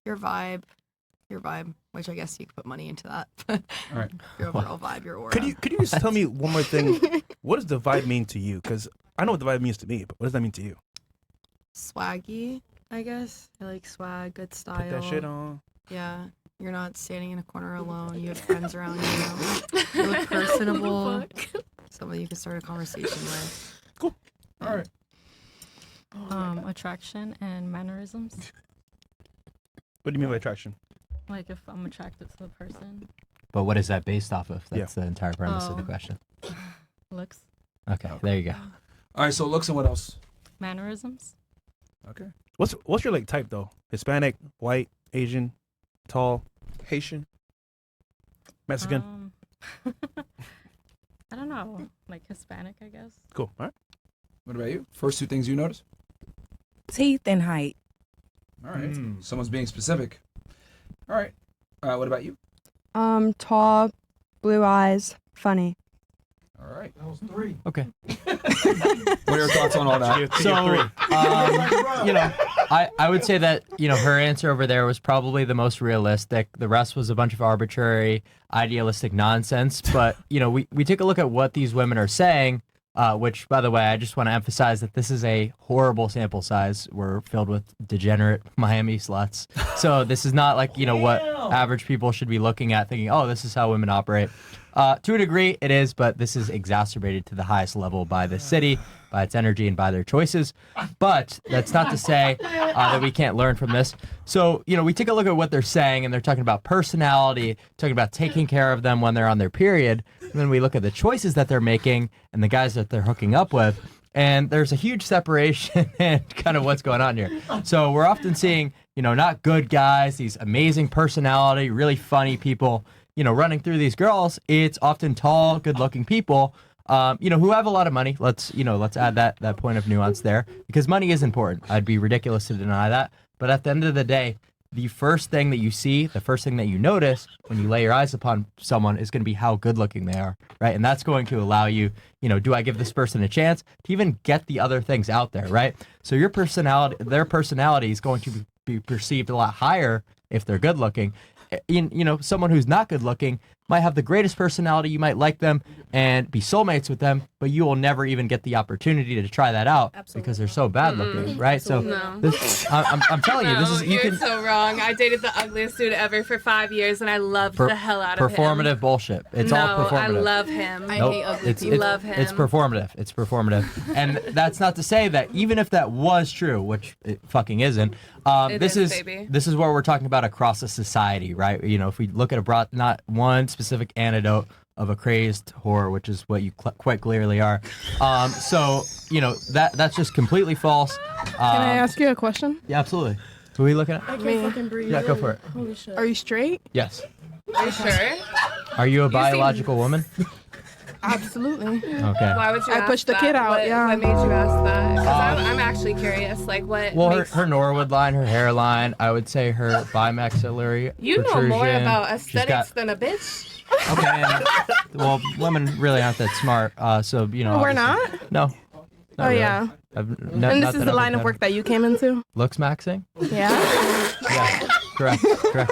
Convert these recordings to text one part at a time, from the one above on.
your vibe, which I guess you could put money into that. All right. Your overall vibe, your aura. Could you just tell me one more thing? What does the vibe mean to you? Because I know what the vibe means to me, but what does that mean to you? Swaggy, I guess. I like swag, good style. Put that shit on. Yeah. You're not standing in a corner alone. You have friends around you. You look personable. Someone you can start a conversation with. Cool. All right. Attraction and mannerisms. What do you mean by attraction? Like if I'm attracted to the person. But what is that based off of? That's the entire premise of the question. Looks. Okay, there you go. All right, so looks and what else? Mannerisms. Okay. What's your like type though? Hispanic, white, Asian, tall, Haitian, Mexican. I don't know. Like Hispanic, I guess. Cool. All right. What about you? First two things you notice? Teeth and height. All right. Someone's being specific. All right. What about you? Tall, blue eyes, funny. All right. that was 3. Okay. What are your thoughts on all that? So, I would say that, her answer over there was probably the most realistic. The rest was a bunch of arbitrary, idealistic nonsense. But, we take a look at what these women are saying, which, by the way, I just want to emphasize that this is a horrible sample size. We're filled with degenerate Miami sluts. So this is not like, what average people should be looking at thinking, oh, this is how women operate. To a degree, it is, but this is exacerbated to the highest level by the city, by its energy, and by their choices. But that's not to say that we can't learn from this. So, we take a look at what they're saying, and they're talking about personality, talking about taking care of them when they're on their period. And then we look at the choices that they're making and the guys that they're hooking up with. And there's a huge separation in kind of what's going on here. So we're often seeing, not good guys, these amazing personality, really funny people, running through these girls. It's often tall, good-looking people, who have a lot of money. Let's add that point of nuance there, because money is important. I'd be ridiculous to deny that. But at the end of the day, the first thing that you see, the first thing that you notice when you lay your eyes upon someone is going to be how good-looking they are, right? And that's going to allow you, do I give this person a chance to even get the other things out there, right? So their personality is going to be perceived a lot higher if they're good-looking. Someone who's not good looking might have the greatest personality. You might like them and be soulmates with them, but you will never even get the opportunity to try that out because they're so bad looking, right? So I'm telling you, this is you're so wrong. I dated the ugliest dude ever for 5 years, and I loved the hell out of him. Performative bullshit. It's all performative. I love him. I hate ugly people. Love him. It's performative. It's performative, and that's not to say that even if that was true, which it fucking isn't. This is what we're talking about across a society, right? If we look at not one specific anecdote of a crazed whore, which is what you quite clearly are. That's just completely false. Can I ask you a question? Yeah, absolutely. Who are we looking at? I can't fucking breathe. Yeah, go for it. Holy shit. Are you straight? Yes. Are you sure? Are you a biological woman? Absolutely. Okay. Why would you I ask pushed the that? kid out, What made you ask that? Because I'm actually curious. Like, what Well, makes... her Norwood line, her hairline, I would say her bimaxillary You know protrusion. more about aesthetics than a bitch. Okay, women really aren't that smart. So, We're not? No. Oh, really. yeah. And this is the line of work that you came into? Looks maxing? Yeah. Yeah, correct.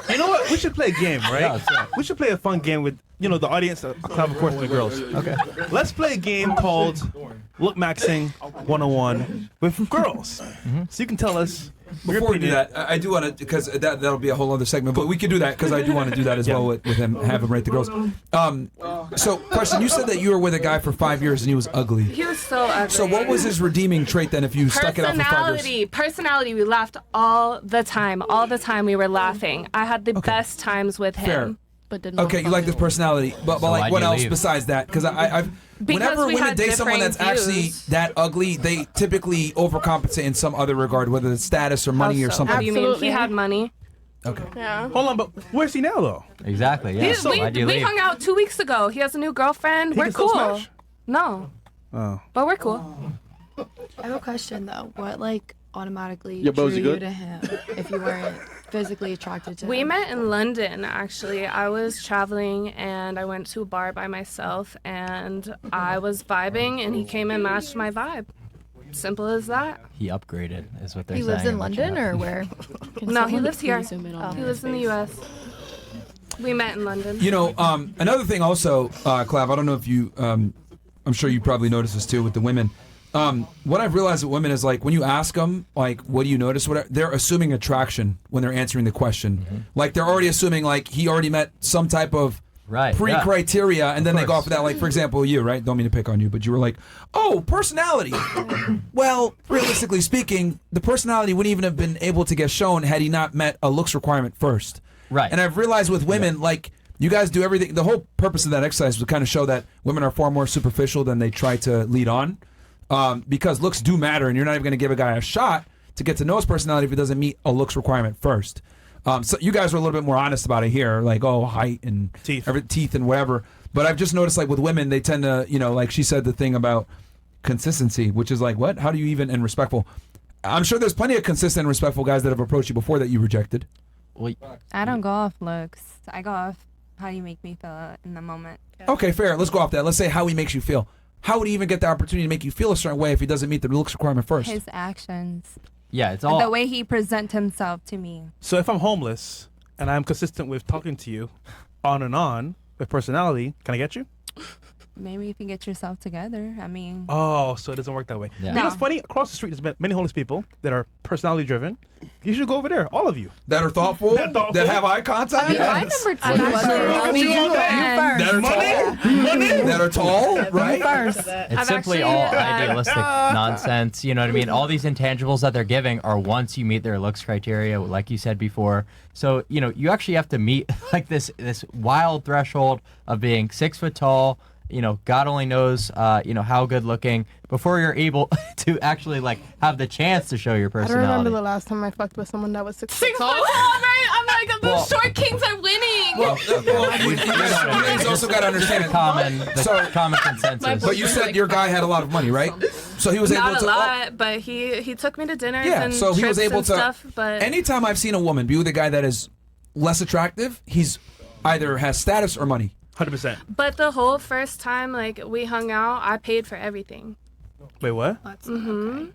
You know what? We should play a game, right? Yeah, we should play a fun game with, the audience, of course, and the girls. Okay. Let's play a game called Look Maxing 101 with girls. So you can tell us. Before we do that, I do want to, because that'll be a whole other segment, but we can do that because I do want to do that as well with him, have him rate the girls. So, question, you said that you were with a guy for 5 years and he was ugly. He was so ugly. So what was his redeeming trait then if you stuck it out for 5 years? Personality. We laughed all the time. All the time we were laughing. I had the best times with him. Fair. But didn't Okay, you like this personality, but So like why'd what you else leave? besides that? Because whenever we women had date someone that's differing actually views. that ugly, they typically overcompensate in some other regard, whether it's status or money or something. What do you mean? He had money. Okay. Yeah. Hold on, but where's he now, though? Exactly, yeah. We hung out 2 weeks ago. He has a new girlfriend. We're can still cool. smash? No. Oh. But we're cool. I have a question though. What automatically Your drew Bo's you good? to him if you weren't physically attracted to him? We met in London, actually. I was traveling and I went to a bar by myself and I was vibing and he came and matched my vibe. Simple as that. He upgraded, is what they're He saying. lives in the London chat. or where? No, he lives here. Zoom in Oh. on He lives in the U.S. We met in London. You know, another thing also, Clav, I don't know if you, I'm sure you probably noticed this too with the women. What I've realized with women is like when you ask them, like, what do you notice? Whatever, they're assuming attraction when they're answering the question. Like they're already assuming like he already met some type of pre-criteria, and then they go off of that. Like for example, you, right? Don't mean to pick on you, but you were like, oh, personality. Well, realistically speaking, the personality wouldn't even have been able to get shown had he not met a looks requirement first. Right. And I've realized with women, like, you guys do everything. The whole purpose of that exercise was to kind of show that women are far more superficial than they try to lead on. Because looks do matter, and you're not even going to give a guy a shot to get to know his personality if he doesn't meet a looks requirement first. So you guys are a little bit more honest about it here, like, oh, height and teeth and whatever. But I've just noticed, like, with women, they tend to, you know, like she said, the thing about consistency, which is like, what? How do you even, and respectful. I'm sure there's plenty of consistent and respectful guys that have approached you before that you rejected. Well, I don't go off looks. I go off how you make me feel in the moment. Okay, fair. Let's go off that. Let's say how he makes you feel. How would he even get the opportunity to make you feel a certain way if he doesn't meet the looks requirement first? His actions. Yeah, it's all the way he presents himself to me. So if I'm homeless and I'm consistent with talking to you on and on with personality, can I get you? Maybe if you get yourself together. I mean. Oh, so it doesn't work that way. Yeah. You know what's funny? Across the street, there's many homeless people that are personality driven. You should go over there, all of you. That are thoughtful, that have eye contact, I remember that are tall, right? It's simply all idealistic nonsense. You know what I mean? All these intangibles that they're giving are once you meet their looks criteria, like you said before. So, you know, you actually have to meet like this wild threshold of being 6 foot tall. You know, God only knows, you know, how good looking before you're able to actually like have the chance to show your I don't personality. remember the last time I fucked with someone that was 6 foot tall. I'm like, the short kings are winning. Well, you also got to understand common consensus. But you said your guy had a lot of money, right? So he was able Not to. a lot, but he took me to dinners Yeah, and so he was trips able and to. stuff. But Anytime I've seen a woman be with a guy that is less attractive, he's either has status or money. 100%. But the whole first time, like, we hung out, I paid for everything. Wait, what? Mm-hmm.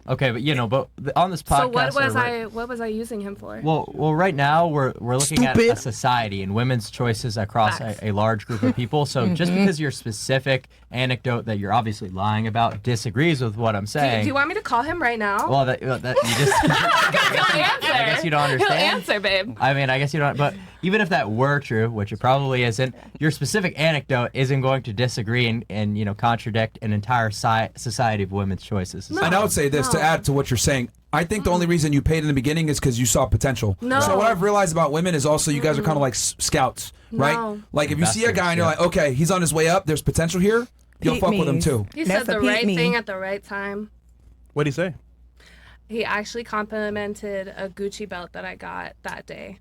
Okay, but you know, on this podcast. So what was I using him for? Well, right now we're looking at a society and women's choices across a large group of people. So just because your specific anecdote that you're obviously lying about disagrees with what I'm saying. Do you want me to call him right now? Well, that you just. He'll answer. I guess you don't understand. He'll answer, babe. I mean, I guess you don't. But even if that were true, which it probably isn't, your specific anecdote isn't going to disagree and you know contradict an entire society of women's choices. And I would say this to add to what you're saying. I think the only reason you paid in the beginning is because you saw potential. No. So what I've realized about women is also you guys are kind of like scouts, right? No. Like if you see a guy and you're like, okay, he's on his way up, there's potential here, you'll fuck with him too. He said the right thing at the right time. What did he say? He actually complimented a Gucci belt that I got that day.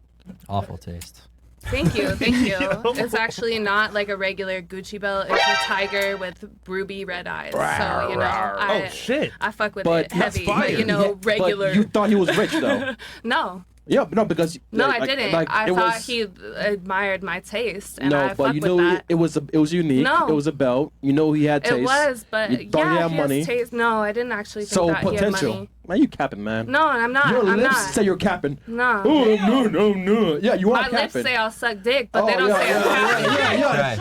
Awful taste. Thank you, thank you. It's actually not like a regular Gucci belt. It's a tiger with ruby red eyes. So, you know, I fuck with it heavy, but you know, regular. But you thought he was rich though. No. Yeah, but no, because no, I didn't. I thought he admired my taste, and I but you know that. it was unique. No. It was a belt. You know he had taste. It was, but you thought he had money. Taste. No, I didn't actually think that he had money. Man, you capping, man. No, I'm not. Your I'm lips not. say you're capping. No. Oh, no. Yeah, you are my capping. lips say I'll suck dick, but they don't say I'm capping. Yeah.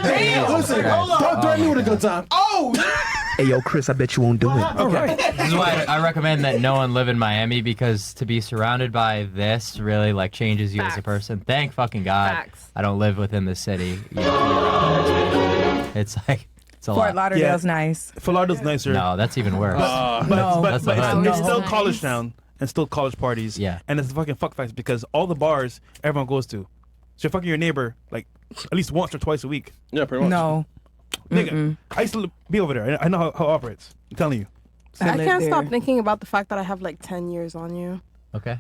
Hey, listen, don't threaten me with a good time. Oh! Hey, yo, Chris, I bet you won't do it. All right. This is why I recommend that no one live in Miami, because to be surrounded by this really like changes you as a person. Thank fucking God I don't live within the city. You know, it's like it's a lot. Fort Lauderdale's nice. Fort Lauderdale's nicer. No, that's even worse. But That's the it's still hood. college town and still college parties. Yeah. And it's fucking fuck facts because all the bars everyone goes to. So you're fucking your neighbor like at least once or twice a week. Yeah, pretty much. No. Nigga, I used to be over there. I know how it operates. I'm telling you. I can't stop thinking about the fact that I have like 10 years on you. Okay.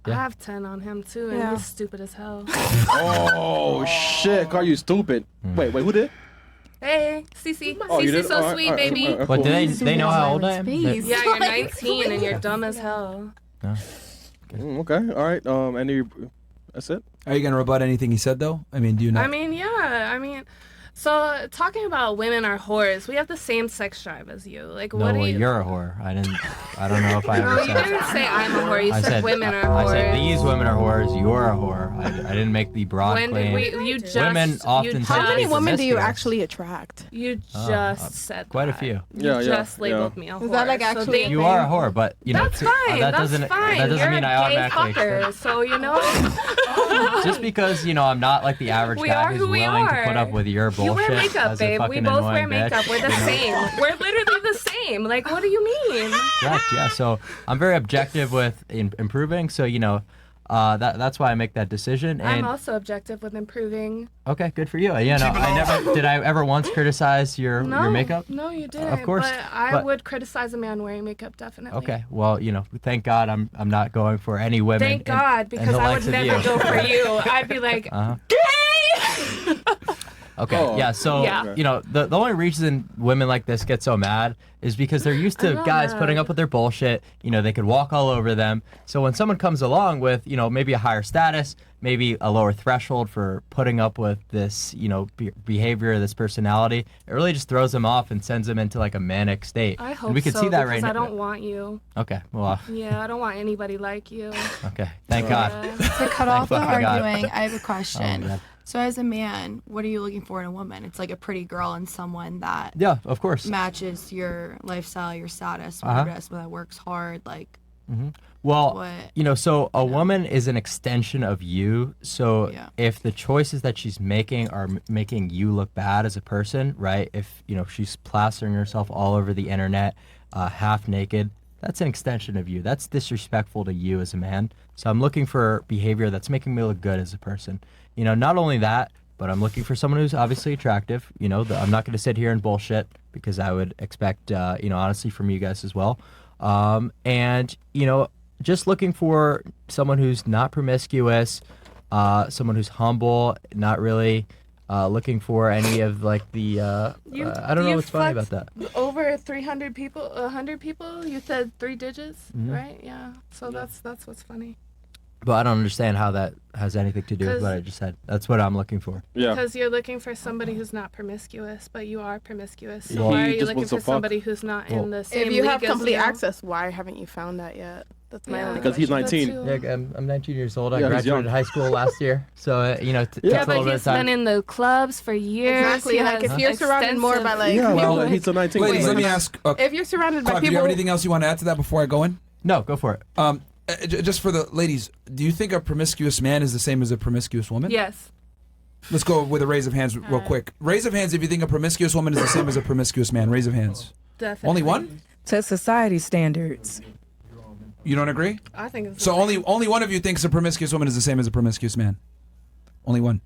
I have 10 on him too, and he's stupid as hell. Oh shit, Carl, you stupid. Wait, who did? Hey, Cece. Oh, you Cece's did? so All right, sweet, all right, baby. all right, But cool. do they know how old I am? Yeah, you're 19 and you're dumb as hell. No. Okay, all right. That's it. Are you gonna rebut anything he said though? I mean, do you not? I mean, yeah. So talking about women are whores, we have the same sex drive as you. Like, No, what well, are you? you're a whore. I don't know if I No, ever you said. didn't say I'm a whore. You I said women are I whores. said these women are whores. You're a whore. I didn't make the broad When claim. did we? You just. Women often you tend How to many be women do you promiscuous. actually attract? You just said quite a that. few. You just labeled me a whore. Is that like so actually they- You are a whore, but you know That's fine. that That's doesn't fine. that doesn't You're mean a I gay automatically fucker, accept. so you know. Just because I'm not like the average We guy are who's who we willing to put are. up with your bullshit. You wear makeup, as a babe. We fucking both wear annoying makeup. bitch, We're the you know? same. We're literally the same. Like, what do you mean? Correct. Yeah. So I'm very objective with improving. So that's why I make that decision. I'm And also objective with improving. okay, good for you. Yeah. No, I never did. I ever once criticize your makeup. No, you didn't. Of course. But I would criticize a man wearing makeup, definitely. Okay. Well, thank God I'm not going for any women. Thank God, because I would never go for you. I'd be like, gay! Okay. Oh. Yeah. So Yeah. the only reason women like this get so mad is because they're used to I'm guys not putting mad. up with their bullshit. They could walk all over them. So when someone comes along with maybe a higher status, maybe a lower threshold for putting up with this behavior, this personality, it really just throws them off and sends them into like a manic state. I hope and we can so, see that because right now. I don't want you. Okay. Well. Yeah, I don't want anybody like you. Okay. Thank God. To cut off the fucking God. arguing, I have a question. Oh, man. So as a man, what are you looking for in a woman? It's like a pretty girl and someone that Yeah. Of course. matches your lifestyle, your status, Uh-huh. whatever it is, that works hard. Like, Well, what? so a woman is an extension of you. So Yeah. if the choices that she's making are making you look bad as a person, right? If, she's plastering herself all over the internet, half naked, that's an extension of you. That's disrespectful to you as a man. So I'm looking for behavior that's making me look good as a person. Not only that, but I'm looking for someone who's obviously attractive. I'm not going to sit here and bullshit because I would expect, honestly from you guys as well. And, just looking for someone who's not promiscuous, someone who's humble, not really looking for any of like the, I don't know what's funny about that. Over 300 people, 100 people? You said 3 digits, Mm-hmm. right? Yeah. So that's what's funny. But I don't understand how that has anything to do with what I just said. That's what I'm looking for. Yeah. Because you're looking for somebody who's not promiscuous, but you are promiscuous. So Well, why are He you just looking wants to for fuck. somebody who's not in the same If you have league as complete you? access, why haven't you found that yet? That's my only Because he's question. 19. Yeah, I'm 19 years old. I Yeah, he's graduated young. high school last year. So, it Yeah, takes a little but bit of he's time. been in the clubs for years. Exactly. He Like, has if you're surrounded more by, like, Yeah, people, well, he's a 19. Ladies, let me Like, ask. if you're surrounded by Clav, do you people, have anything else you want to add to that before I go in? No, go for it. Just for the ladies, do you think a promiscuous man is the same as a promiscuous woman? Yes. Let's go with a raise of hands real quick. Raise of hands if you think a promiscuous woman is the same as a promiscuous man. Raise of hands. Definitely. Only one? To society standards. You don't agree? I think it's So only one of you thinks a promiscuous woman is the same as a promiscuous man. Only one.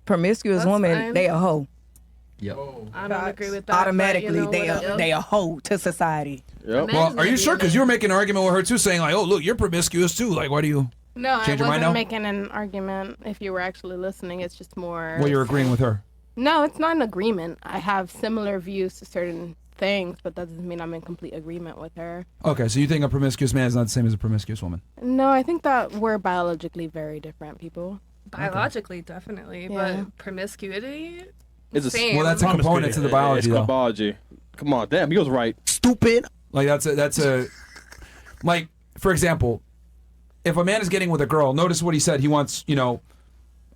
Promiscuous That's woman, fine. they a hoe. Yep. I don't agree with that. Automatically, but, you know, they whatever. a hoe to society. Yep. Well, are you sure? Because you were making an argument with her too, saying like, "Oh, look, you're promiscuous too." Like, why do you? no, Change I your mind wasn't now? making an argument. If you were actually listening, it's just more. Well, you're agreeing with her. No, it's not an agreement. I have similar views to certain things, but that doesn't mean I'm in complete agreement with her. Okay, so you think a promiscuous man is not the same as a promiscuous woman? No, I think that we're biologically very different people. Biologically, definitely, Yeah. but promiscuity. It's a Same. Well, that's a component to the biology, It's though. called biology. Come on, damn, he was right. Stupid. Like that's a like for example, if a man is getting with a girl, notice what he said. He wants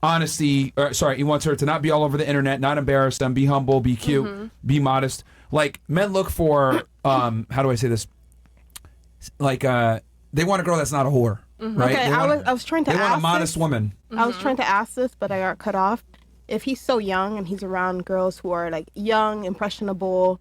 honesty. He wants her to not be all over the internet, not embarrass them, be humble, be cute, be modest. Like men look for how do I say this? Like they want a girl that's not a whore, right? Okay, They want, I was trying to they want ask a modest this. woman. I was trying to ask this, but I got cut off. If he's so young and he's around girls who are like young, impressionable,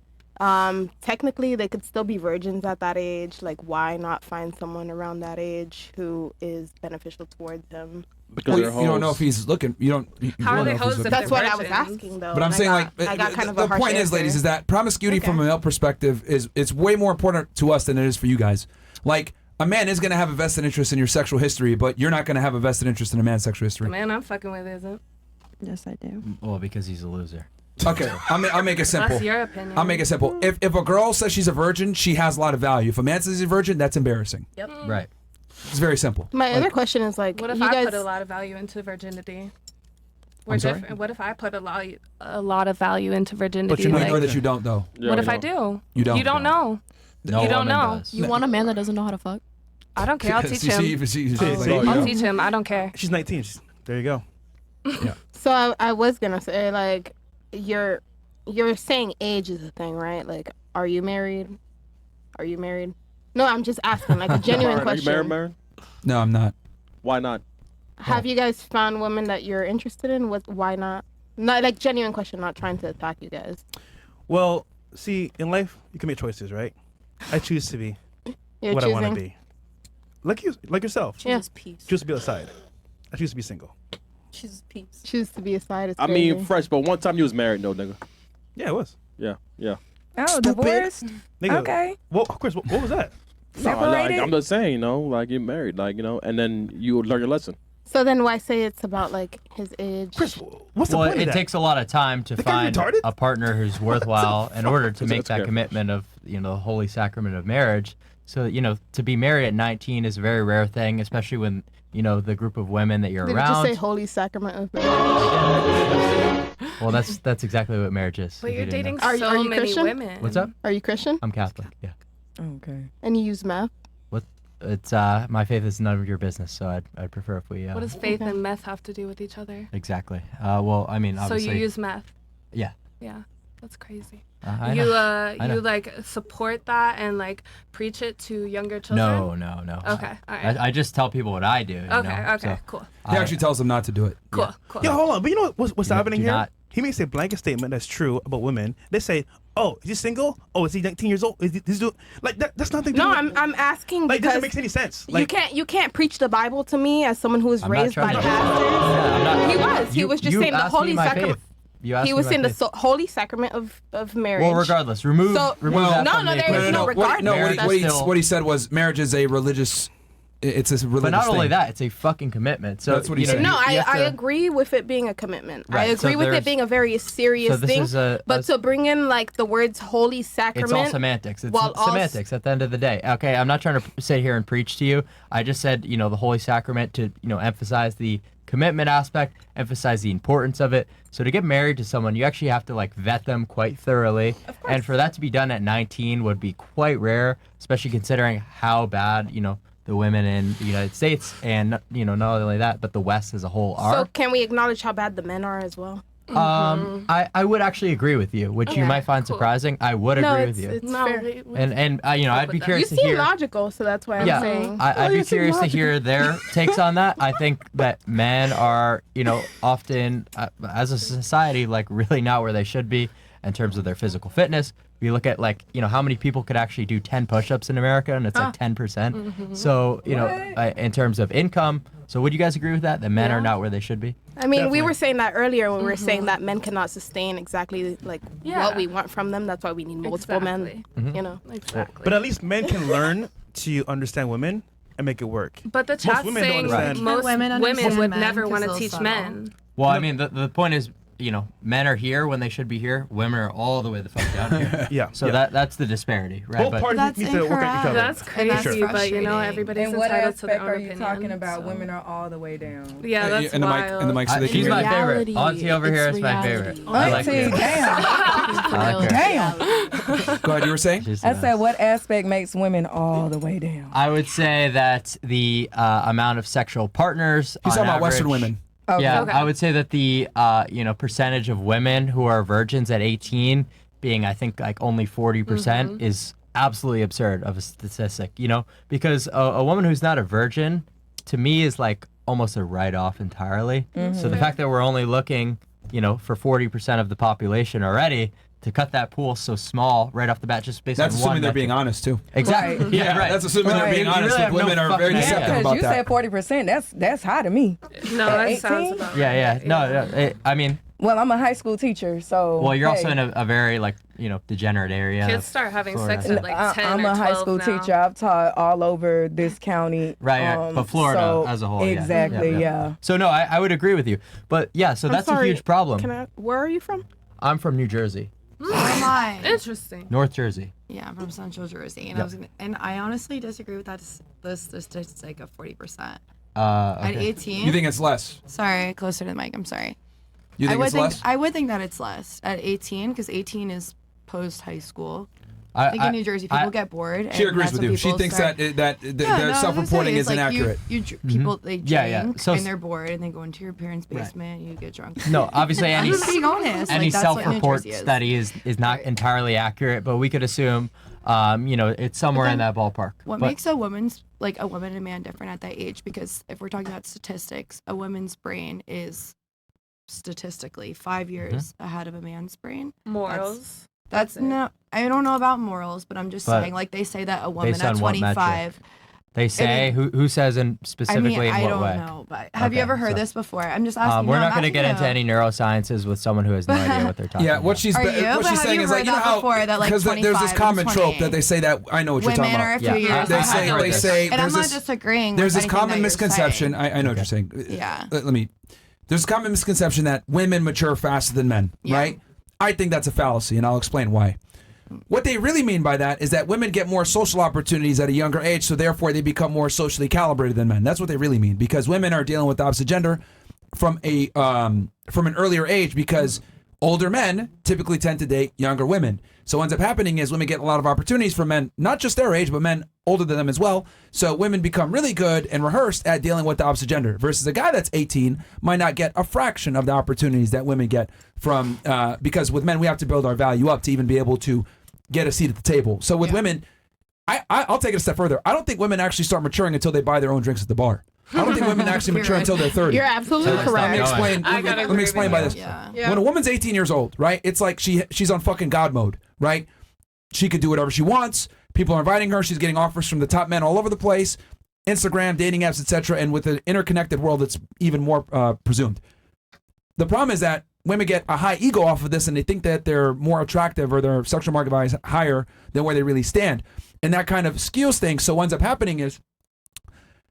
technically they could still be virgins at that age. Like, why not find someone around that age who is beneficial towards him? Because Well, they're you don't know hoes. if he's looking. You don't. You How don't are they know if he's hoes if looking. That's they're what I was virgins? asking, though. But I'm and saying, I like, got kind of the a harsh point is, answer. ladies, is that promiscuity from a male perspective is it's way more important to us than it is for you guys. Like, a man is going to have a vested interest in your sexual history, but you're not going to have a vested interest in a man's sexual history. The man I'm fucking with isn't. Yes, I do. Well, because he's a loser. Okay, I'll make it simple. That's your opinion. I'll make it simple. If a girl says she's a virgin, she has a lot of value. If a man says he's a virgin, that's embarrassing. Yep. Right. It's very simple. My other question is like, What if you I guys, put a lot of value into virginity? We're I'm sorry? different. What if I put a lot of value into virginity? But you know like, that you don't, though. Yeah, what we if I don't. do? You don't. You don't know. No you don't woman know. does. You want a man that doesn't know how to fuck? I don't care. I'll teach him. See? I'll teach him. I don't care. She's 19. There you go. Yeah. So I was gonna say, like, you're saying age is a thing, right? Like, are you married? Are you married? No, I'm just asking, like, a genuine question. Are you married? No, I'm not. Why not? Have you guys found women that you're interested in? Why not? Not like genuine question, not trying to attack you guys. Well, see, in life, you can make choices, right? I choose to be You're what choosing. I want to be. Like you, like yourself. Yes. Peace. Choose to be outside. I choose to be single. She's peace. Choose to be a side. I mean, fresh, but one time you was married, no, nigga. Yeah, it was. Yeah. Oh, divorced? Nigga, Okay. Well, of course. What was that? No, like, I'm just saying, you know, like you're married, like, you know, and then you learn your lesson. So then why say it's about like his age? Chris, what's the Well, point of it that? takes a lot of time to The guy's find retarded? a partner who's worthwhile in order to make That's that fair. commitment of, you know, the holy sacrament of marriage. So, you know, to be married at 19 is a very rare thing, especially when, you know, the group of women that you're Did around. you just say holy sacrament of marriage? Well, that's exactly what marriage is. But if you you're didn't dating know. Are so you many Christian? women. What's up? Are you Christian? I'm Catholic. Yeah. Okay. And you use meth? It's my faith is none of your business, so I'd prefer if we. What does faith and meth have to do with each other? Exactly. Well, I mean, So obviously. you use meth? Yeah. Yeah, that's crazy. I you know. I know. you like support that and like preach it to younger children? No. Okay, all right. I just tell people what I do. You Okay, know? okay, So cool. He actually tells them not to do it. Cool, cool. Yo, hold on. But you know what's Do happening here? not- He makes a blanket statement that's true about women. They say, "Oh, is he single? Oh, is he 19 years old? Is he like that? That's nothing." No, I'm asking like because doesn't make any sense. Like you can't preach the Bible to me as someone who was I'm not raised by trying to- pastors. Yeah, I'm not- He was just you saying the asked me holy my sacrament. faith. You asked He me was my saying the faith. holy sacrament of marriage. Well, regardless, remove So- that No, from no, the there is equation. no regardless. No, Marriage is still- what he said was marriage is a religious. It's a religious But not only thing. that, it's a fucking commitment. So That's what he you know, said. No, you have I to- agree with it being a commitment. I Right, so agree with there's- it being a very serious so this thing. is a- but to bring in like the words holy sacrament. It's all semantics. It's while also- semantics at the end of the day. Okay, I'm not trying to sit here and preach to you. I just said, you know, the Holy Sacrament to, you know, emphasize the commitment aspect, emphasize the importance of it. So to get married to someone, you actually have to like vet them quite thoroughly. And for that to be done at 19 would be quite rare, especially considering how bad, you know, the women in the United States and, you know, not only that, but the West as a whole are. So can we acknowledge how bad the men are as well? I would actually agree with you, which you Okay, might find cool. surprising. I would No, agree with it's- you. it's No, fair. And you know, I'd be You curious to seem hear. logical, so that's why I'm Yeah, saying. I'd be you seem curious to logical. hear their takes on that. I think that men are, you know, often as a society, like really not where they should be in terms of their physical fitness. We look at like, you know, how many people could actually do 10 push-ups in America, and it's like 10%. So, you know, in terms of income. So would you guys agree with that? That men are not where they should be? I mean, we were saying that earlier when we were saying that men cannot sustain exactly like Yeah. what we want from them. That's why we need multiple men. You know. Exactly. But at least men can learn to understand women and make it work. But the chat's women don't saying understand. most Women women understand would men never 'cause want to they'll teach settle. men. Well, I mean, the point is, you know, men are here when they should be here. Women are all the way the fuck down here. Yeah. So yeah. that's the disparity, right? Both parties That's need to work at each other. That's And that's crazy, but you know, frustrating. everybody's In what entitled to their aspect own are you opinion. talking about? so. Women are all the way down. Yeah, that's and the mic, wild. and the mic, so they can She's hear my you. favorite. Auntie over here is my favorite. I like Auntie, her. damn. I like her. Damn. Go ahead. You were saying? She's the I said, best. what aspect makes women all the way down? I would say that the amount of sexual partners. He's on talking about Western average- women. Okay. Yeah, Okay. I would say that the you know, percentage of women who are virgins at 18 being, I think, like only 40% is absolutely absurd of a statistic. You know, because a woman who's not a virgin, to me, is like almost a write-off entirely. So the fact that we're only looking, you know, for 40% of the population already, to cut that pool so small right off the bat, just based That's on assuming one they're metric. being honest too. Exactly. Right. Yeah, right. That's assuming they're Right. being You honest. really have no Women are very fucking idea. deceptive Because about you that. said 40%. That's high to me. No, that 18? sounds about right. Yeah. No, I mean, Well, I'm a high school teacher, so. well, you're also hey. in a very, like, you know, degenerate area. Kids of start having Florida. sex at like 10 I'm or a 12 high school now. teacher. I've taught all over this county. Right, but Florida so as a whole, yeah. Exactly, yeah. So no, I would agree with you. But yeah, so I'm that's sorry, a huge problem. Where are you from? I'm from New Jersey, Where am I? Interesting. North Jersey. Yeah, I'm from Central Jersey, and Yep. I honestly disagree with that. The statistic of 40% Okay. at 18. You think it's less? Sorry, closer to the mic. I'm sorry. You think it's less? I would think that it's less at 18 because 18 is post high school. Like in New Jersey, people get bored. She agrees with you. She thinks that self-reporting is inaccurate. People they drink So and they're bored and they go into your parents' basement. You get drunk. No, obviously I'm just being honest. any that's what New self-report Jersey is. study is not entirely accurate, but we could assume, it's somewhere in that ballpark. What makes a woman and a man different at that age? Because if we're talking about statistics, a woman's brain is statistically 5 years ahead of a man's brain. Morals. That's no. I don't know about morals, but I'm just saying. Like they say that a woman at 25. They say who says in specifically in what way? I don't know, but have you ever heard this before? I'm just asking. We're not going to get into any neurosciences with someone who has no idea what they're talking about. What she's saying is like, you know how, because there's this common trope that they say that, I know what you're talking about. Women are a few years ahead. They say, and I'm not disagreeing. There's this common misconception. I know what you're saying. Yeah. There's a common misconception that women mature faster than men, right? I think that's a fallacy, and I'll explain why. What they really mean by that is that women get more social opportunities at a younger age, so therefore they become more socially calibrated than men. That's what they really mean, because women are dealing with the opposite gender from an earlier age, because older men typically tend to date younger women. So what ends up happening is women get a lot of opportunities from men, not just their age, but men older than them as well. So women become really good and rehearsed at dealing with the opposite gender, versus a guy that's 18 might not get a fraction of the opportunities that women get from, because with men, we have to build our value up to even be able to get a seat at the table. So with women, I'll take it a step further. I don't think women actually start maturing until they buy their own drinks at the bar. I don't think women actually mature until they're 30. You're absolutely correct. Let me explain by this. When a woman's 18 years old, right, it's like she's on fucking God mode, right? She could do whatever she wants. People are inviting her. She's getting offers from the top men all over the place. Instagram, dating apps, etc. And with an interconnected world, it's even more presumed. The problem is that women get a high ego off of this, and they think that they're more attractive or their sexual market value is higher than where they really stand. And that kind of skews things. So what ends up happening is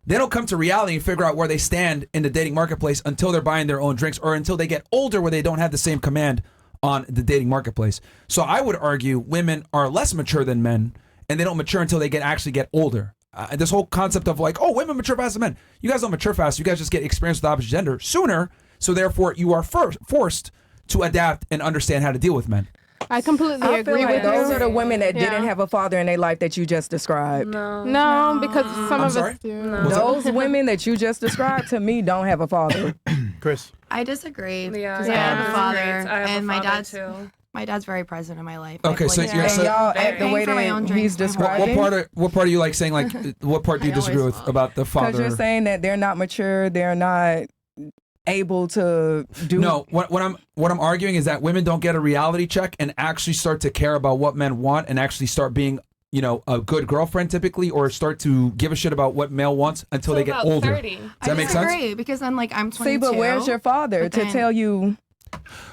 they don't come to reality and figure out where they stand in the dating marketplace until they're buying their own drinks, or until they get older where they don't have the same command on the dating marketplace. So I would argue women are less mature than men, and they don't mature until they actually get older. This whole concept of like, oh, women mature faster than men. You guys don't mature fast. You guys just get experience with the opposite gender sooner. So therefore, you are forced to adapt and understand how to deal with men. I completely agree with those you. are the women that didn't have a father in their life that you just described. No, because some of us do. Those women that you just described to me don't have a father. Chris. I disagree. Yeah, I have a father, I have and a my father dad's too. My dad's very present in my life. Okay, so you're and y'all act the way that he's describing. What part are you like saying? Like, what part do you disagree with about the father? Because you're saying that they're not mature, they're not able to do. No, what I'm arguing is that women don't get a reality check and actually start to care about what men want and actually start being, a good girlfriend typically, or start to give a shit about what male wants until they get older. 30. Does that make sense? I disagree, because then I'm 22. See, but where's your father to tell you?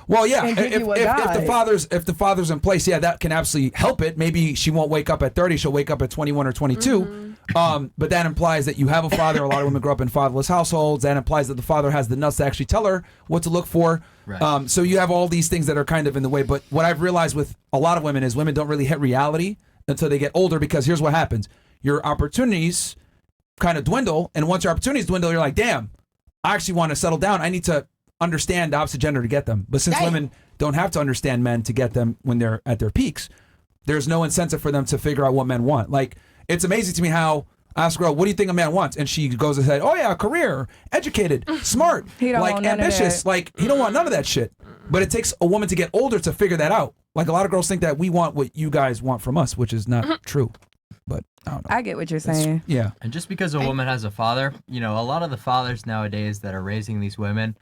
Well, yeah, if the father's in place, yeah, that can absolutely help it. Maybe she won't wake up at 30, she'll wake up at 21 or 22. But that implies that you have a father. A lot of women grow up in fatherless households. That implies that the father has the nuts to actually tell her what to look for. Right. So you have all these things that are kind of in the way. But what I've realized with a lot of women is women don't really hit reality until they get older, because here's what happens. Your opportunities kind of dwindle, and once your opportunities dwindle, you're like, damn, I actually want to settle down. I need to understand the opposite gender to get them. But since women don't have to understand men to get them when they're at their peaks, there's no incentive for them to figure out what men want. Like, it's amazing to me how I ask a girl, what do you think a man wants? And she goes and says, oh yeah, career, educated, smart, like ambitious. Like, he don't want none of that shit. But it takes a woman to get older to figure that out. Like, a lot of girls think that we want what you guys want from us, which is not true. But I don't know. I get what you're saying. Yeah. And just because a woman has a father, a lot of the fathers nowadays that are raising these women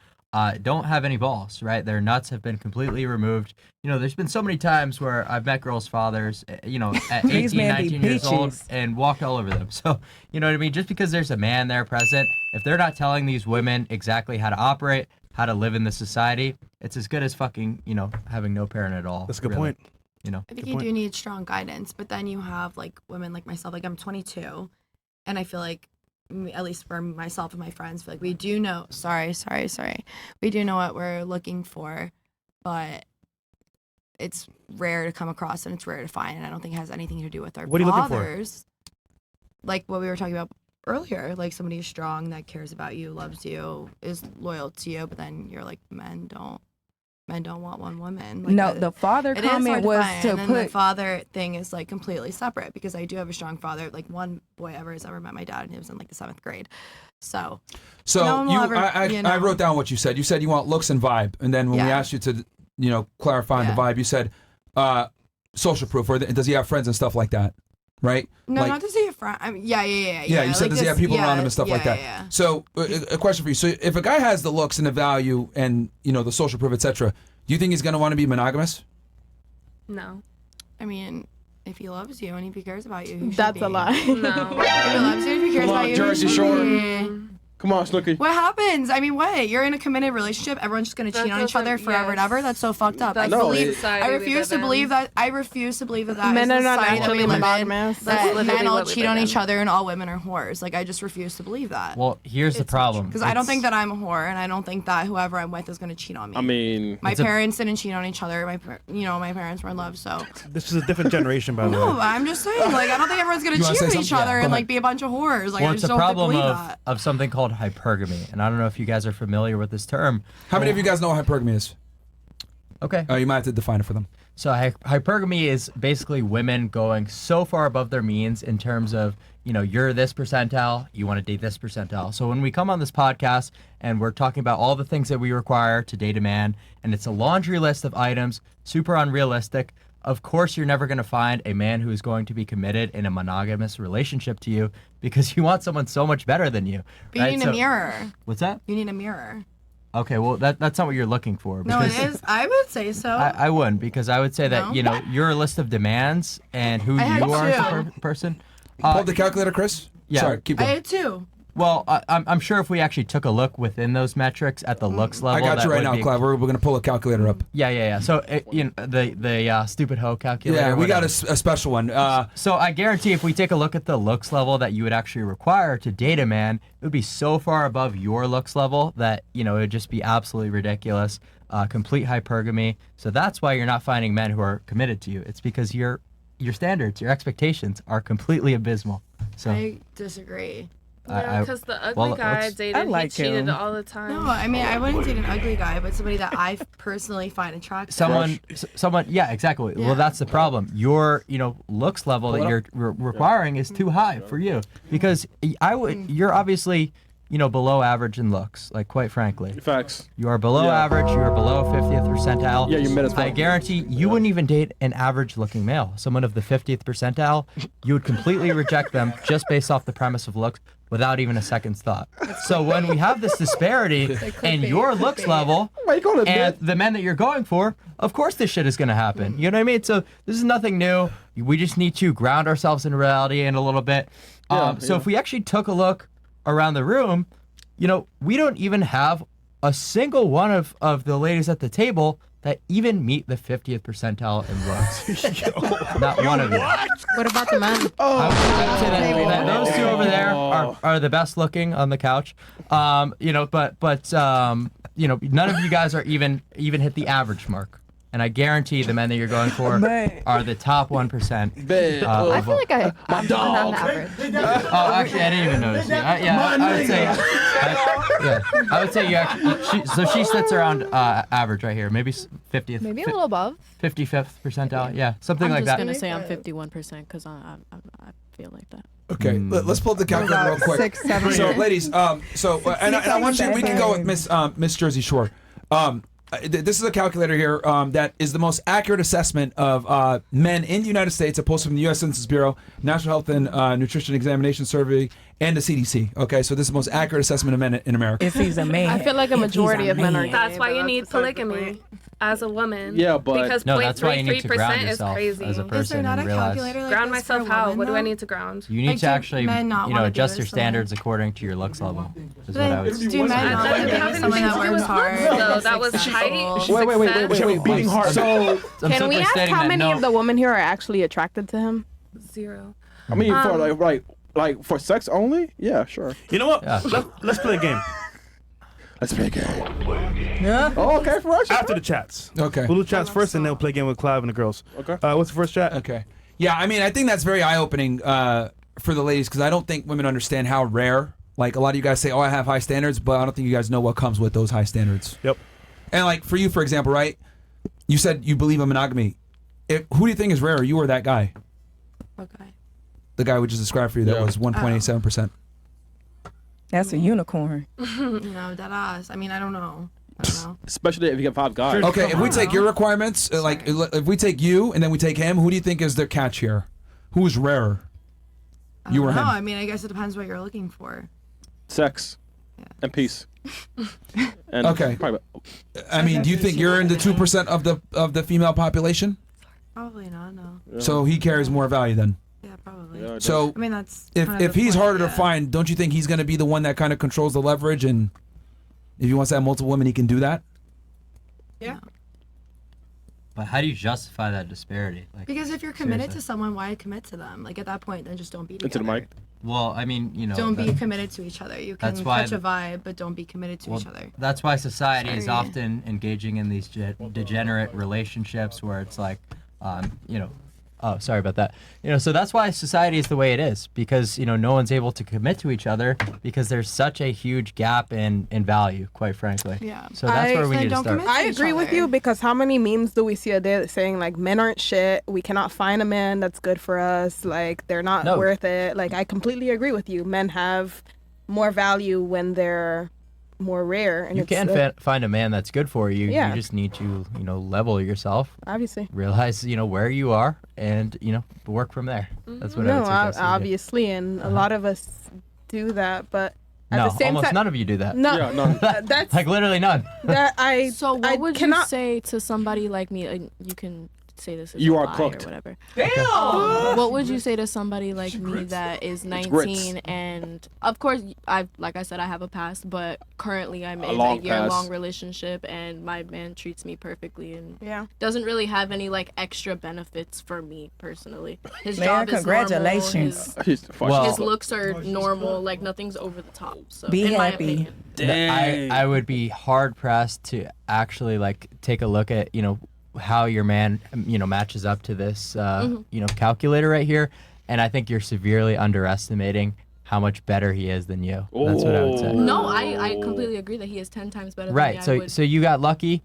don't have any balls, right? Their nuts have been completely removed. There's been so many times where I've met girls' fathers, at 18, 19 years old and walked all over them. So, you know what I mean? Just because there's a man there present, if they're not telling these women exactly how to operate, how to live in the society, it's as good as fucking, having no parent at all. That's a good point. I think you do need strong guidance, but then you have women like myself, I'm 22, and I feel like, at least for myself and my friends, feel like we do know, we do know what we're looking for, but it's rare to come across and it's rare to find, and I don't think it has anything to do with our fathers. What are you looking for? Like what we were talking about earlier, like somebody strong that cares about you, loves you, is loyal to you, but then you're like, men don't men don't want one woman. Like No, the father it is comment hard to was find, to and then put the father thing is like completely separate because I do have a strong father. Like one boy has ever met my dad, and he was in like the 7th grade. So no one will ever, I wrote down what you said. You said you want looks and vibe, and then when we asked you to, clarify the vibe, you said social proof, or does he have friends and stuff like that, right? No, like, not does he have friends. I mean, yeah. You said does he have people around him and stuff like that? Yeah. So a question for you: so if a guy has the looks and the value and the social proof, etc., do you think he's going to want to be monogamous? No. I mean, if he loves you and if he cares about you, he That's should a be. lie. No. If he loves you and if he cares about you, Jersey he should Shore. be. Come on, Snooki. What happens? I mean, what? You're in a committed relationship. Everyone's just gonna cheat on each other forever and ever. That's so fucked up. I refuse to believe that. I refuse to believe that Men is are the not society that we naturally live in. monogamous. That That's men all what we cheat live on in. each other and all women are whores. Like I just refuse to believe that. Well, here's the problem. Because I don't think that I'm a whore, and I don't think that whoever I'm with is gonna cheat on me. I mean, my parents didn't cheat on each other. My parents were in love. So this is a different generation, by the way. no, I'm just saying. Like I don't think everyone's gonna cheat on each other and like be a bunch of whores. Like Well, I it's just a don't problem believe that. of something called hypergamy, and I don't know if you guys are familiar with this term. How many of you guys know what hypergamy is? Okay. You might have to define it for them. So hypergamy is basically women going so far above their means in terms of, you're this percentile, you want to date this percentile. So when we come on this podcast and we're talking about all the things that we require to date a man, and it's a laundry list of items, super unrealistic, of course you're never going to find a man who is going to be committed in a monogamous relationship to you because you want someone so much better than you. But you need a mirror. What's that? You need a mirror. Okay, well, that's not what you're looking for. No, it is. I would say so. I wouldn't, because I would say that, your list of demands and who you are as a person. Pull up the calculator, Chris? Yeah. Sorry, keep going. I had 2. Well, I'm sure if we actually took a look within those metrics at the looks level. I got you right now, Clav. We're going to pull a calculator up. Yeah. So, the stupid hoe calculator. Yeah, we got a special one. So I guarantee if we take a look at the looks level that you would actually require to date a man, it would be so far above your looks level that, it would just be absolutely ridiculous. Complete hypergamy. So that's why you're not finding men who are committed to you. It's because your standards, your expectations are completely abysmal. So I disagree. Yeah, because the ugly guy I dated, he cheated all the time. No, I mean, I wouldn't date an ugly guy, but somebody that I personally find attractive. Someone, yeah, exactly. Yeah. Well, that's the problem. Your, looks level that you're requiring is too high for you, because you're obviously, below average in looks, like, quite frankly. Facts. You are below average, you are below 50th percentile. Yeah, you're mid as well. I guarantee you wouldn't even date an average looking male. Someone of the 50th percentile, you would completely reject them just based off the premise of looks without even a second's thought. So when we have this disparity in your looks level and the men that you're going for, of course this shit is going to happen. You know what I mean? So this is nothing new. We just need to ground ourselves in reality in a little bit. So if we actually took a look around the room, we don't even have a single one of the ladies at the table that even meet the 50th percentile in looks. Not one of you. What about the men? I would say that those two over there are the best looking on the couch. But none of you guys are even hit the average mark. And I guarantee the men that you're going for are the top 1%. I feel like I'm not average. Oh, actually, I didn't even notice you. I would say you actually. So she sits around average right here, maybe 50th. Maybe a little above. 55th percentile, yeah, something like that. I'm just gonna say I'm 51% because I feel like that. Okay, let's pull up the calculator real quick. 6, 7. So, ladies, and I want you. We can go with Miss Jersey Shore. This is a calculator here that is the most accurate assessment of men in the United States, opposed from the U.S. Census Bureau, National Health and Nutrition Examination Survey, and the CDC. Okay, so this is the most accurate assessment of men in America. If he's a man. I feel like a majority of men are gay. That's why you but need that's beside the polygamy point. as a woman. Yeah, but because No, that's why you need to ground 0.33% is yourself crazy. as a Is there person not and a realize calculator like Ground this for myself how? women, What do I though? need to ground? you need Like, to do actually, men not wanna do adjust your this, though? standards according to your looks level. Is what I would say. Do men not That want to doesn't be have with someone anything that to do works with hard? looks, though. and That is was successful? height. Wait. Beating hard. So, I'm Can we simply ask stating how that many of the women here are actually attracted to him? 0. I mean, for like for sex only? Yeah, sure. You know what? Yeah. Let's play a game. Let's play a game. Yeah. Oh, okay, for us. After the chats. Okay. We'll do chats first, and then we'll play a game with Clav and the girls. Okay. What's the first chat? Okay. Yeah, I mean, I think that's very eye-opening for the ladies, because I don't think women understand how rare. Like, a lot of you guys say, "Oh, I have high standards," but I don't think you guys know what comes with those high standards. Yep. And like for you, for example, right? You said you believe in monogamy. Who do you think is rarer, you or that guy? Okay. The guy we just described for you that was 1.87%. That's a unicorn. No, that ass. I mean, I don't know. Especially if you get 5 guys. Okay, if we take your requirements, like if we take you and then we take him, who do you think is the catch here? Who's rarer? You or him? No, I mean, I guess it depends what you're looking for. Sex. And peace. And okay. I mean, do you think you're in the 2% of the female population? Probably not. No. So he carries more value then. Yeah, probably. Yeah, so I mean, that's if he's harder to find, don't you think he's going to be the one that kind of controls the leverage, and if he wants to have multiple women, he can do that? Yeah. But how do you justify that disparity? Like, Because if you're committed seriously. to someone, why commit to them? Like at that point, then just don't be Into the together. mic. Well, I mean, you know, Don't be committed to each other. You can That's why catch a vibe, but don't be committed to each other. That's why society is Sorry. often engaging in these degenerate relationships where it's like, you know, oh, sorry about that. You know, so that's why society is the way it is, because, you know, no one's able to commit to each other because there's such a huge gap in value, quite frankly. Yeah. So that's where we need to start. I agree with you, because how many memes do we see a day saying like men aren't shit, we cannot find a man that's good for us, like they're not worth it. Like I completely agree with you. Men have more value when they're more rare, and You can find a man that's good for you. Yeah. You just need to, you know, level yourself. Obviously. Realize, you know, where you are and, you know, work from there. That's what I would suggest. you do. Obviously, and a lot of us do that, but at No, the same almost time, none of you do that. No, Yeah, none. that's Like literally none. that I. So what I would cannot you say to somebody like me? You can say this is You a are lie cooked. or whatever. Damn! What would you say to somebody like me that is 19 and of course like I said, I have a past, but currently I'm in a year-long relationship and my man treats me perfectly and doesn't really have any like extra benefits for me personally. His job is congratulations. normal. His looks are normal, like nothing's over the top. So Be in my happy. opinion. I would be hard pressed to actually like take a look at, you know, how your man, you know, matches up to this, you know, calculator right here. And I think you're severely underestimating how much better he is than you. That's what I would say. No, I completely agree that he is 10 times better Right. than me. So you got lucky.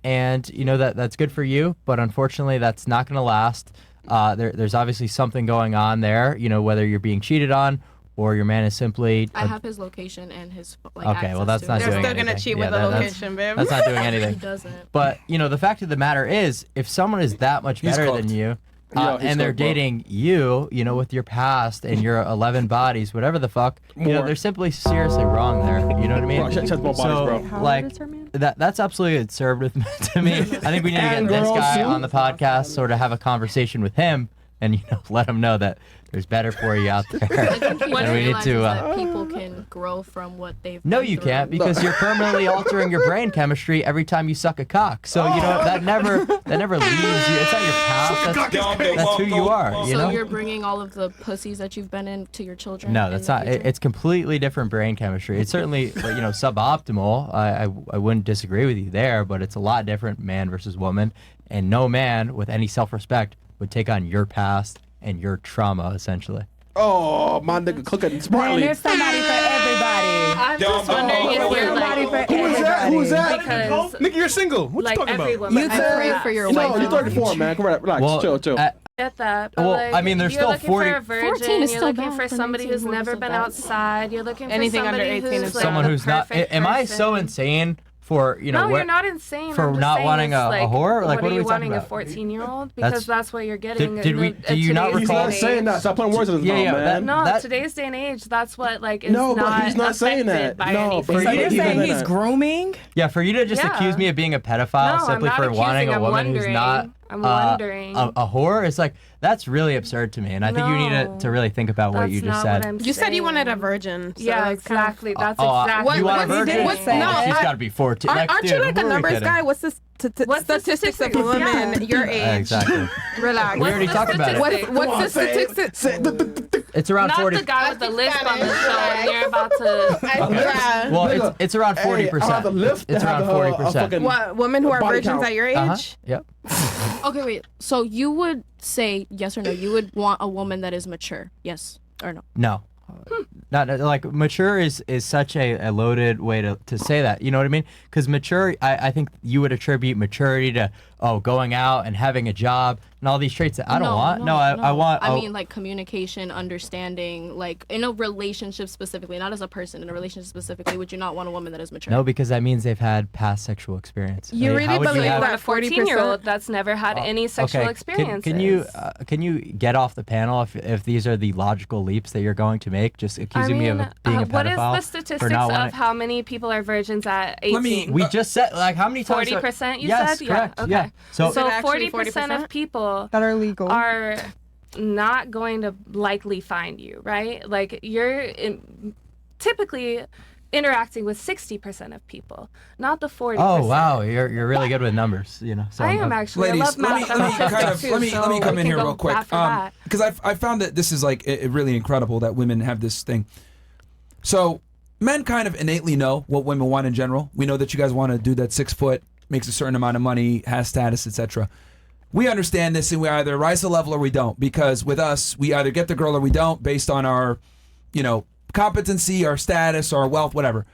And you know, that's good for you, but unfortunately that's not going to last. There's obviously something going on there, you know, whether you're being cheated on or your man is simply I have his location and his like okay, well that's not They're doing still anything. gonna cheat with the location, babe. That's not doing anything. He doesn't. But you know, the fact of the matter is, if someone is that much He's better cooked. than you, Yeah, he's and they're cooked, bro. dating you, you know, with your past and your 11 bodies, whatever the fuck, you know, More. they're simply seriously wrong there. You know what I mean? Bro, she has more bodies, bro. How old like is her man? that's absolutely absurd to me. I think we need to get And this girls guy too. on the podcast, sort of have a conversation with him, and you know, let him know that there's better for you out there. I think he And we need realizes to. that people can grow from what they've No, been you through. can't because you're permanently altering your brain chemistry every time you suck a cock. So you know that never leaves you. It's not your past. That's who you are. You So know. you're bringing all of the pussies that you've been in to your children? No, in that's the not. future? It's completely different brain chemistry. It's certainly you know suboptimal. I wouldn't disagree with you there, but it's a lot different, man versus woman. And no man with any self-respect would take on your past and your trauma, essentially. Oh, my nigga cooking Man, smartly. there's somebody for everybody. I'm just wondering if you're Somebody like, for Who is that? Who is that? because Nigga, you're single. What like you talking every about? woman You has too. Pray that. for your No, wife. you're 34, man. Relax, chill. Get that. But Well, like, I mean, there's you're still looking 40 for a virgin. 14 is You're still looking bad for for somebody 19 who's who never wasn't been bad. outside. You're looking for Anything under somebody 18 is who's bad. like Someone the who's not. perfect Am I so person. insane for you know? No, what, you're not insane. for I'm just not saying wanting it's a like, whore? Like, what are are you we talking wanting a about? 14-year-old? Because that's what you're getting. Did we? in Do you not today's He's day recall? not and saying age. that. Stop putting words in his Yeah, mouth, yeah, man. No, That- today's day and age, that's what like is No, but not he's not saying affected that. by No, anything. for So you- you're He's saying not he's that. grooming? Yeah, for you to just Yeah. accuse me of being a pedophile No, simply I'm for not wanting accusing, a I'm woman who's wondering. not I'm wondering. a whore, it's like that's really absurd to me, and I think you need No. to really think about what That's you just not said. what I'm You said you wanted a saying. virgin. So Yeah, it's kind of- exactly. That's Oh, exactly you want a what I'm virgin? saying. What's- no, She's I- got to be 14. Aren't you dude, like a who are we numbers kidding? guy? What's the What's the statistics of statistics? women Yeah. your age? Exactly. Relax. We already talked about it. What's the statistics? It's around Not 40. the guy with the lisp on the show, and you're about to. Yeah. Well, it's around 40%. It's around 40%. What, women who are body virgins count. at your age? Uh-huh. Yep. Okay, wait. So you would say yes or no? You would want a woman that is mature? Yes or no? No. Not like mature is such a loaded way to say that. You know what I mean? Because mature, I think you would attribute maturity to going out and having a job and all these traits that I don't want. No, I want. I mean, like communication, understanding, like in a relationship specifically, not as a person. In a relationship specifically, would you not want a woman that is mature? No, because that means they've had past sexual experience. You really believe that a 14-year-old that's never had any sexual experiences? Can you get off the panel if these are the logical leaps that you're going to make? Just accusing me of being a pedophile. What is the statistics of how many people are virgins at 18? We just said like how many times? 40%. You yes, said correct. Yeah. Okay. Yeah. So 40% of people that are legal are not going to likely find you, right? Like you're typically interacting with 60% of people, not the 40%. Oh wow, you're really good with numbers, you know. So I am actually. Ladies, I love math. let me come in here real quick, because I found that this is like really incredible that women have this thing. So men kind of innately know what women want in general. We know that you guys want to do that 6 foot, makes a certain amount of money, has status, etc. We understand this, and we either rise to the level or we don't. Because with us, we either get the girl or we don't, based on our, competency, our status, our wealth, whatever.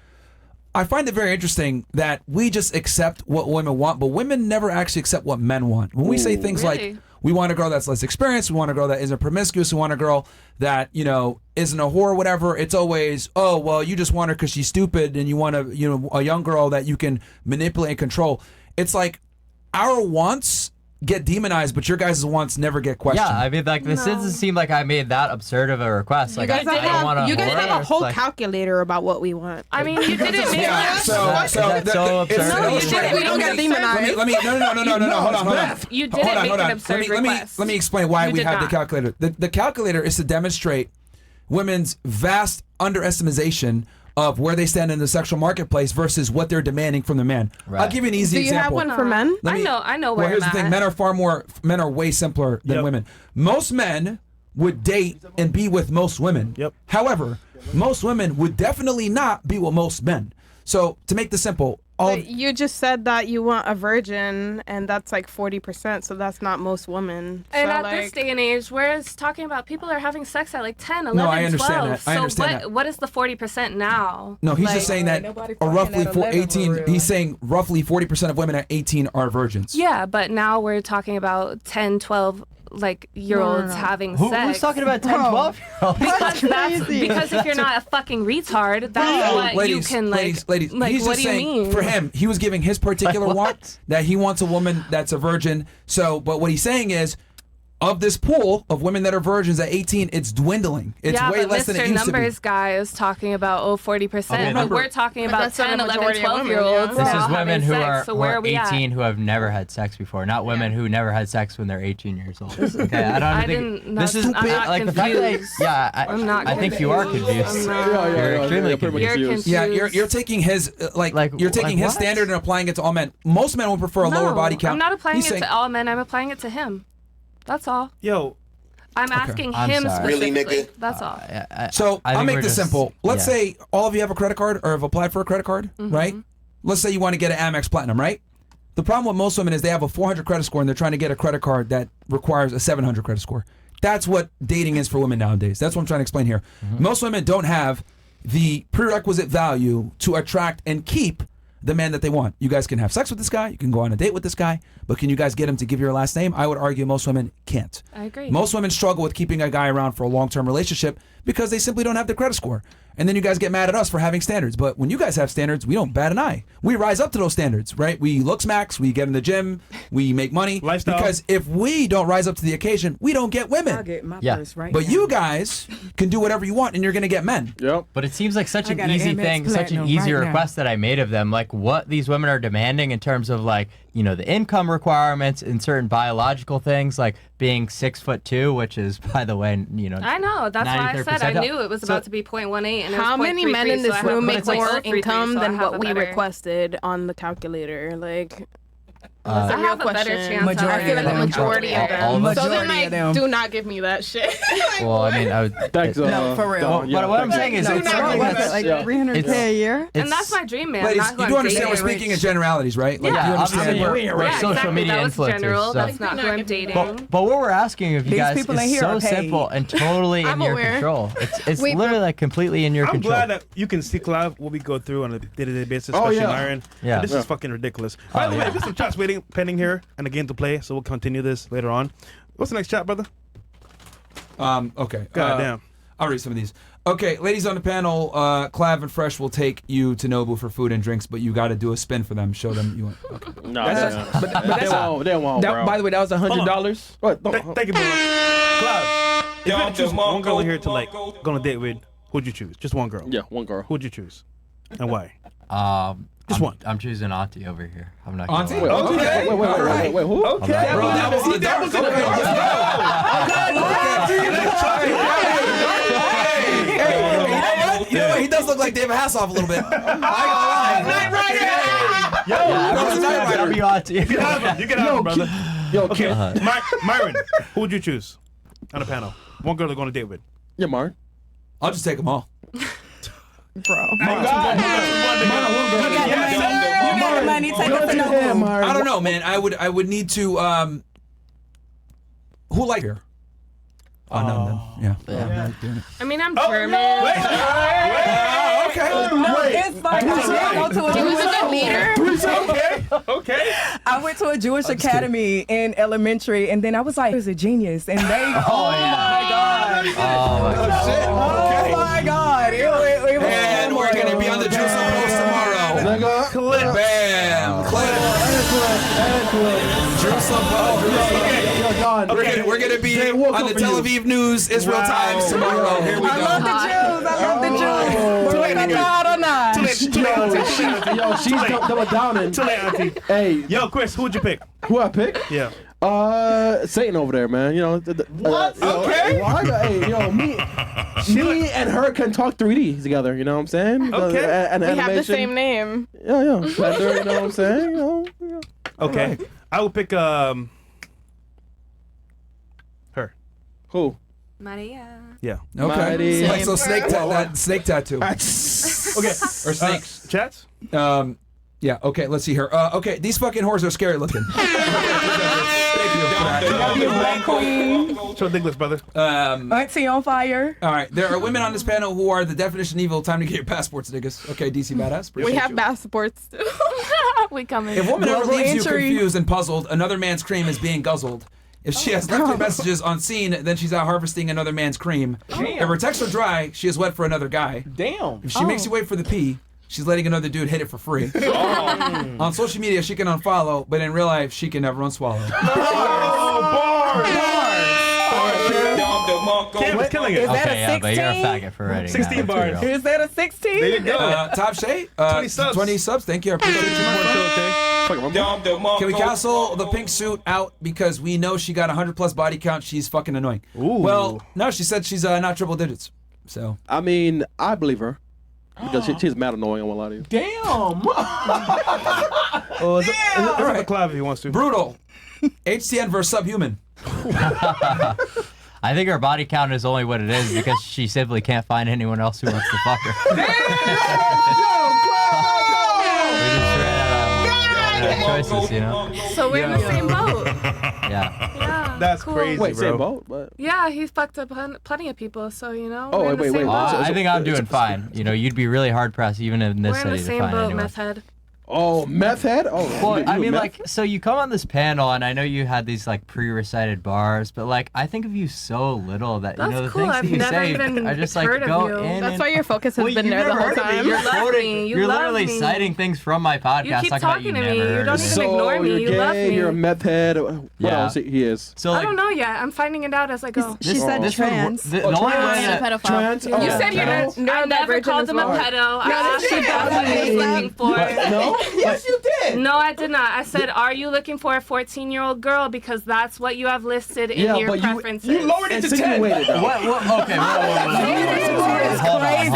I find it very interesting that we just accept what women want, but women never actually accept what men want. When we say things like, we want a girl that's less experienced, we want a girl that isn't promiscuous, we want a girl that, isn't a whore or whatever, it's always, oh, well, you just want her because she's stupid and you want a young girl that you can manipulate and control. It's like our wants get demonized, but your guys' wants never get questioned. Yeah, I mean, like, this doesn't seem like I made that absurd of a request. Like, you guys have a whole calculator about what we want. I mean, you didn't make that. So absurd. No, you didn't. We don't get demonized. No, hold on. You didn't make an absurd request. Let me explain why we have the calculator. The calculator is to demonstrate women's vast underestimation of where they stand in the sexual marketplace versus what they're demanding from the man. Right. I'll give you an easy example. Do you have one for men? I know where here's the thing. Men are way simpler than women. Most men would date and be with most women. Yep. However, most women would definitely not be with most men. So to make this simple, you just said that you want a virgin, and that's like 40%, so that's not most women. And so at this day and age, where it's talking about people are having sex at like 10, 11, no, I understand 12. That. I understand that. What is the 40% now? No, he's just saying that roughly 18. He's saying roughly 40% of women at 18 are virgins. Yeah, but now we're talking about 10, 12 year olds having sex. Who's talking about 10, 12 year olds? Because if you're not a fucking retard, that's what ladies, you can ladies. Like, he's what just do you saying, mean? for him, he was giving his particular want that he wants a woman that's a virgin. So, but what he's saying is, of this pool of women that are virgins at 18, it's dwindling. It's way less than it used to be. Numbers guy is talking about 40%, but we're talking about 10, 11, 12-year-olds. This is women who are, so where are we 18 who have never had sex before, not women who never had sex when they're 18 years old. Okay, I don't think this is like the fact that I think you are confused. You're extremely confused. Yeah, you're taking his you're taking his standard and applying it to all men. Most men will prefer a lower body count. I'm not applying it to all men. I'm applying it to him. That's all. Yo. I'm asking him specifically. Really, nigga? That's all. So I'll make this simple. Let's say all of you have a credit card or have applied for a credit card, right? Let's say you want to get an Amex Platinum, right? The problem with most women is they have a 400 credit score and they're trying to get a credit card that requires a 700 credit score. That's what dating is for women nowadays. That's what I'm trying to explain here. Most women don't have the prerequisite value to attract and keep the man that they want. You guys can have sex with this guy, you can go on a date with this guy, but can you guys get him to give your last name? I would argue most women can't. I agree. Most women struggle with keeping a guy around for a long-term relationship because they simply don't have the credit score. And then you guys get mad at us for having standards. But when you guys have standards, we don't bat an eye. We rise up to those standards, right? We look smacks, we get in the gym, we make money. Lifestyle. Because if we don't rise up to the occasion, we don't get women. I'll get my purse right But now. you guys can do whatever you want and you're going to get men. Yep. But it seems like such I an got an easy Amex thing, such an Platinum easy right request that I made of them. Like what these women are demanding in terms of like, the income requirements and certain biological things like being 6'2", which is, by the way, I know. That's why I said I knew it was about to be 0.18. And how many men in this room make more income than what we requested requested on the calculator? Like, That's a real have a better question. chance. I feel like the majority of them. All of So us? then, like, do not give me that shit. Well, I mean, I would. No, for real. But what I'm saying is, it's something that's like $300K a year. And that's my dream, man. Ladies, not who you I'm do understand we're dating. speaking in generalities, right? Like, Yeah, you understand obviously we're social exactly. media That was influencers. general. So. That's not who I'm dating. But what we're asking of you These guys people in is here so are paid. simple and totally in I'm your aware. control. It's literally like completely in your I'm control. glad that you can see Clav what we go through on a day-to-day basis, Oh, especially yeah. Myron. Yeah. This is fucking ridiculous. By the way, there's some chats pending here and a game to play, so we'll continue this later on. What's the next chat, brother? Okay. God damn. I'll read some of these. Okay, ladies on the panel, Clav and Fresh will take you to Nobu for food and drinks, but you got to do a spin for them. Show them you want. Okay. No, But they won't, bro. by the way, that was $100. Thank you, bro. Clav, if you had to choose one girl here to like go on a date with, who'd you choose? Just one girl. Yeah, one girl. Who'd you choose, and why? Just one. I'm choosing Auntie over here. I'm not gonna Auntie? lie. Wait, who? Okay. Bro, that was the dark. You know what? He does look like David Hasselhoff a little bit. I'll be Auntie. You can have him. You can have him, brother. Okay. Uh-huh. Myron, who would you choose on the panel? One girl to go on a date with. Yeah, Martin. I'll just take them all. Bro. You got the money. Take it to him. I don't know, man. I would need to. Who like her? Oh no, then. Yeah. I'm not doing it. I mean, I'm German. It's fine. I go to a He was a good leader. Okay. I went to a Jewish academy in elementary, and then I was like, "He's a genius," and they. Oh my god! Oh my god! And we're gonna be on the Jerusalem Post tomorrow. Clip. Bam! Jerusalem Post. We're gonna be on the Tel Aviv News, Israel Times tomorrow. Here we go. I love the Jews. I love the Jews. Do it or not? Yo, she's double downing. Too late, Auntie. Hey, Yo, Chris, who would you pick? who I pick? Yeah. Satan over there, man. You know. What? Okay. Hey, yo, me and her can talk 3D together. You know what I'm saying? Okay. And We have the animation. same name. Yeah. Blender, you know what I'm saying? You know. Yeah. Okay. Right. I will pick her. Who? Maria. Yeah. Okay. Like so, snake tattoo. Okay. Or snakes. Chats? Yeah. Okay. Let's see here. Okay. These fucking whores are scary looking. Thank you for that. Queen. Show Digless, brother. Auntie on fire. All right. There are women on this panel who are the definition of evil. Time to get your passports, niggas. Okay, DC badass. We Appreciate have you. passports too. We coming. If a woman ever Global leaves you entry. confused and puzzled, another man's cream is being guzzled. If she has left her messages on scene, then she's out harvesting another man's cream. If her texts are dry, she is wet for another guy. Damn. If she makes you wait for the pee, she's letting another dude hit it for free. On social media, she can unfollow, but in real life, she can never unswallow. Cam is killing it. Is that Okay, a yeah, but you're a 16? faggot for writing. 16 that. bars. Let's be real. Is that a 16? There you go. Top Shay, 20 subs. 20 subs. Thank you. I appreciate you. Can we cancel the pink suit out because we know she got 100 plus body count? She's fucking annoying. Ooh. Well, no, she said she's not triple digits. So I mean, I believe her because she's mad annoying. I won't lie to you. Damn. Oh, is it a Clav if he wants to? brutal. HTN versus subhuman. I think her body count is only what it is because she simply can't find anyone else who wants to fuck her. We just ran out of choices, you know? So we're in the same boat. Yeah. Yeah. That's cool. crazy, Wait, bro. same boat? But Yeah, he's fucked up plenty of people, so you know. Oh, we're in the wait, same wait, boat. So- I think I'm doing fine. You know, you'd be really hard pressed even in this We're in the city to same find boat, anyone. meth head. oh, meth head. Oh, Well, you I mean, meth? like, so you come on this panel, and I know you had these like pre-recited bars, but like, I think of you so little that That's you know the cool. things I've that you never say even are just like heard of go you. in. That's and, why your focus has well, been you've there the never whole heard of me. time. You're You love quoting. me. You You're love literally me. citing things from my podcast. You keep talking about talking you to me. never You heard don't of even it. so ignore me. you're You gay, love me. You're a meth head. What Yeah. else he is? So I like, don't know yet. I'm finding it out as I go. She said trans. the only way trans. that pedophile. Trans. You Oh, said you're trans. not. I never called him a pedo. I asked you what he was looking for. No. Yes, you did. No, I did not. I said, are you looking for a 14-year-old girl? Because that's what you have listed in Yeah, your but preferences. you lowered it to 10. Insinuated though. what? Okay. Whoa. Hold on.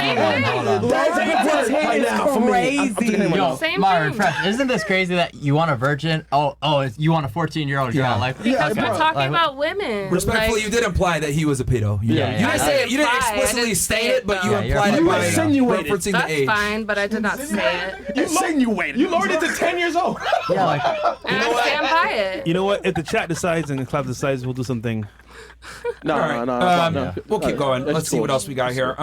Yo, Same Myron, thing. Fresh, isn't this crazy that you want a virgin? You want a 14-year-old girl? Like, Because okay. we're talking about women. Respectfully, like, you did imply that he was a pedo. You Yeah, didn't say it. You didn't imply, I explicitly didn't state say it, it, but you though. implied it You by insinuated. referencing the That's age. fine, but I did not say it. You insinuated. You lowered it to 10 years old. Yeah, like, And I stand by it. You know what? If the chat decides and the Clav decides, we'll do something. No, All right. no. We'll keep going. Let's see what else we got here.